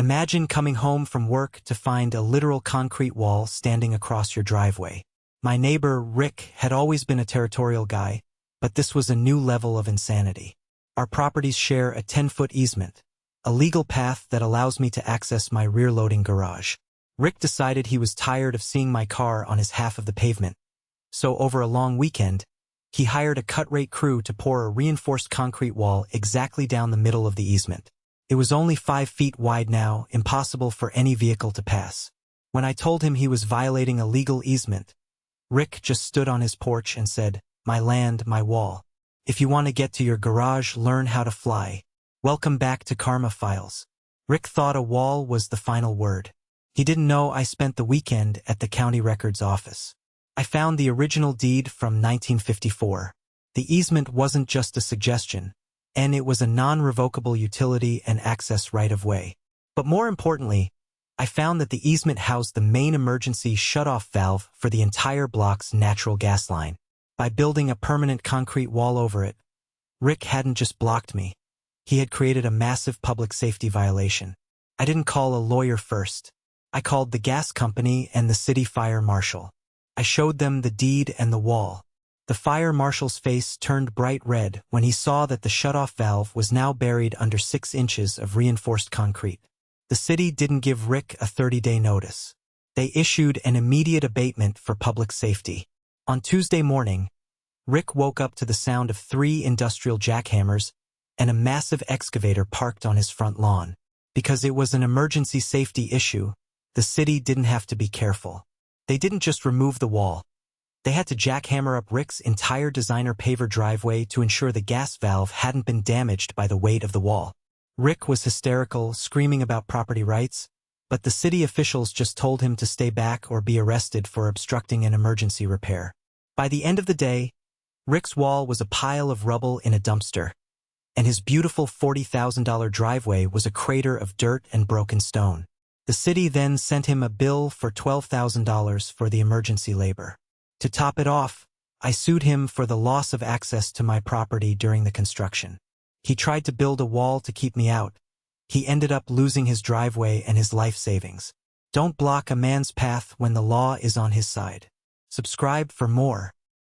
Imagine coming home from work to find a literal concrete wall standing across your driveway. My neighbor, Rick, had always been a territorial guy, but this was a new level of insanity. Our properties share a 10-foot easement, a legal path that allows me to access my rear-loading garage. Rick decided he was tired of seeing my car on his half of the pavement, so over a long weekend, he hired a cut-rate crew to pour a reinforced concrete wall exactly down the middle of the easement. It was only 5 feet wide now, impossible for any vehicle to pass. When I told him he was violating a legal easement, Rick just stood on his porch and said, "My land, my wall. If you want to get to your garage, learn how to fly. Welcome back to Karma Files." Rick thought a wall was the final word. He didn't know I spent the weekend at the county records office. I found the original deed from 1954. The easement wasn't just a suggestion, and it was a non-revocable utility and access right-of-way. But more importantly, I found that the easement housed the main emergency shut-off valve for the entire block's natural gas line. By building a permanent concrete wall over it, Rick hadn't just blocked me. He had created a massive public safety violation. I didn't call a lawyer first. I called the gas company and the city fire marshal. I showed them the deed and the wall. The fire marshal's face turned bright red when he saw that the shutoff valve was now buried under 6 inches of reinforced concrete. The city didn't give Rick a 30-day notice. They issued an immediate abatement for public safety. On Tuesday morning, Rick woke up to the sound of 3 industrial jackhammers and a massive excavator parked on his front lawn. Because it was an emergency safety issue, the city didn't have to be careful. They didn't just remove the wall. They had to jackhammer up Rick's entire designer paver driveway to ensure the gas valve hadn't been damaged by the weight of the wall. Rick was hysterical, screaming about property rights, but the city officials just told him to stay back or be arrested for obstructing an emergency repair. By the end of the day, Rick's wall was a pile of rubble in a dumpster, and his beautiful $40,000 driveway was a crater of dirt and broken stone. The city then sent him a bill for $12,000 for the emergency labor. To top it off, I sued him for the loss of access to my property during the construction. He tried to build a wall to keep me out. He ended up losing his driveway and his life savings. Don't block a man's path when the law is on his side. Subscribe for more.